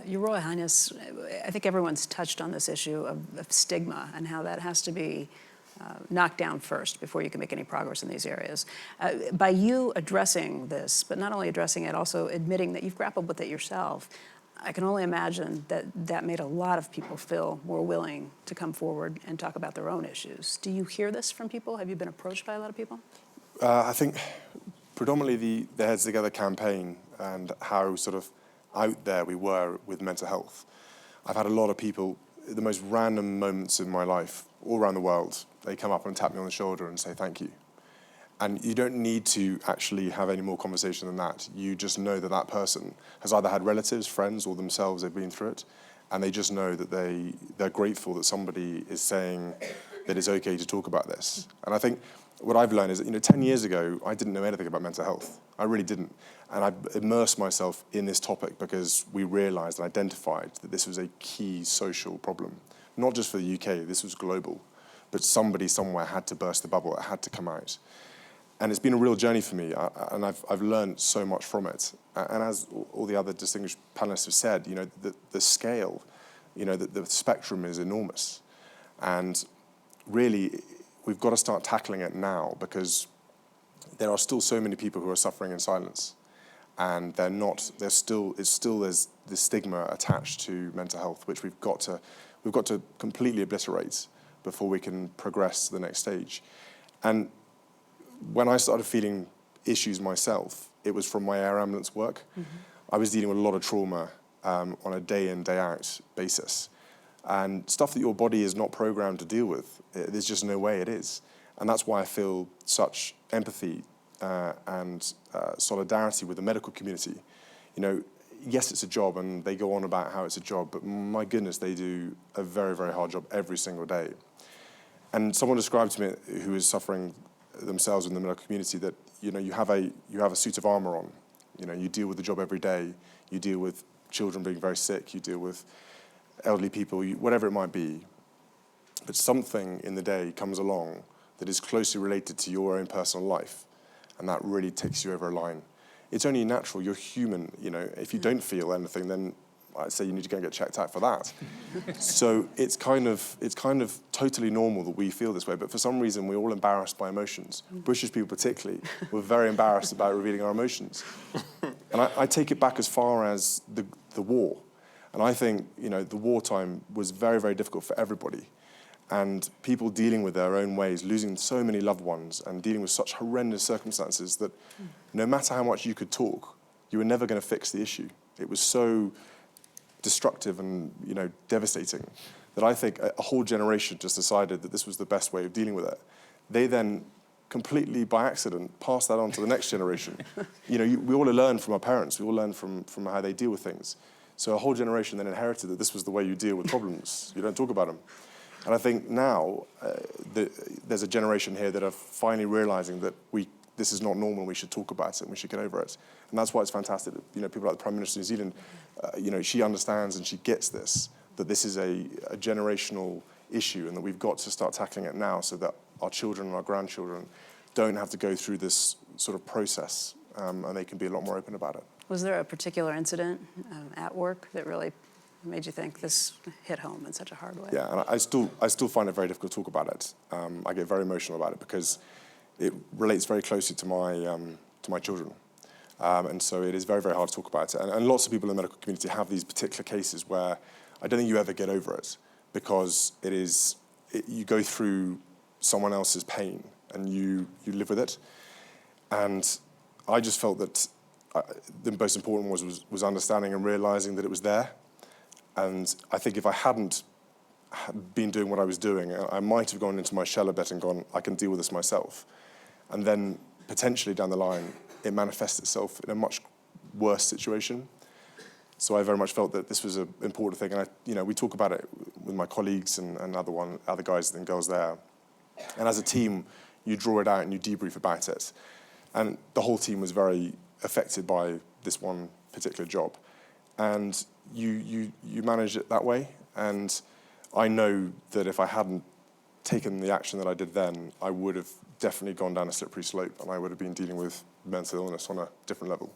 Your Royal Highness, I think everyone's touched on this issue of stigma and how that has to be knocked down first before you can make any progress in these areas. By you addressing this, but not only addressing it, also admitting that you've grappled with it yourself, I can only imagine that that made a lot of people feel more willing to come forward and talk about their own issues. Do you hear this from people? Have you been approached by a lot of people? I think predominantly the Heads Together campaign and how sort of out there we were with mental health. I've had a lot of people, the most random moments in my life, all around the world, they come up and tap me on the shoulder and say thank you. And you don't need to actually have any more conversation than that. You just know that that person has either had relatives, friends, or themselves, they've been through it, and they just know that they're grateful that somebody is saying that it's okay to talk about this. And I think what I've learned is that, 10 years ago, I didn't know anything about mental health. I really didn't. And I immersed myself in this topic because we realized and identified that this was a key social problem. Not just for the UK, this was global. But somebody somewhere had to burst the bubble, it had to come out. And it's been a real journey for me, and I've learned so much from it. And as all the other distinguished panelists have said, the scale, the spectrum is enormous. And really, we've got to start tackling it now because there are still so many people who are suffering in silence. And there's this stigma attached to mental health, which we've got to completely obliterate before we can progress to the next stage. And when I started feeling issues myself, it was from my air ambulance work. Mm-hmm. I was dealing with a lot of trauma on a day in, day out basis. And stuff that your body is not programmed to deal with, there's just no way it is. And that's why I feel such empathy and solidarity with the medical community. Yes, it's a job, and they go on about how it's a job, but my goodness, they do a very, very hard job every single day. And someone described to me who is suffering themselves in the medical community that you have a suit of armor on. You deal with the job every day. You deal with children being very sick. You deal with elderly people, whatever it might be. But something in the day comes along that is closely related to your own personal life, and that really takes you over a line. It's only natural. You're human. If you don't feel anything, then I'd say you need to go and get checked out for that. So it's kind of totally normal that we feel this way, but for some reason we're all embarrassed by emotions. British people particularly, we're very embarrassed about revealing our emotions. And I take it back as far as the war. And I think, the wartime was very, very difficult for everybody. And people dealing with their own ways, losing so many loved ones and dealing with such horrendous circumstances that no matter how much you could talk, you were never going to fix the issue. It was so destructive and devastating that I think a whole generation just decided that this was the best way of dealing with it. They then completely by accident passed that on to the next generation. We all learn from our parents. We all learn from how they deal with things. So a whole generation then inherited that this was the way you deal with problems. You don't talk about them. And I think now there's a generation here that are finally realizing that this is not normal. We should talk about it and we should get over it. And that's why it's fantastic that people like the Prime Minister of New Zealand, she understands and she gets this, that this is a generational issue and that we've got to start tackling it now so that our children and our grandchildren don't have to go through this sort of process and they can be a lot more open about it. Was there a particular incident at work that really made you think this hit home in such a hard way? Yeah, and I still find it very difficult to talk about it. I get very emotional about it because it relates very closely to my children. And so it is very, very hard to talk about it. And lots of people in the medical community have these particular cases where I don't think you ever get over it because you go through someone else's pain and you live with it. And I just felt that the most important was understanding and realizing that it was there. And I think if I hadn't been doing what I was doing, I might have gone into my shell a bit and gone, I can deal with this myself. And then potentially down the line, it manifests itself in a much worse situation. So I very much felt that this was an important thing. And we talk about it with my colleagues and other guys and girls there. And as a team, you draw it out and you debrief about it. And the whole team was very affected by this one particular job. And you manage it that way. And I know that if I hadn't taken the action that I did then, I would have definitely gone down a slippery slope and I would have been dealing with mental illness on a different level.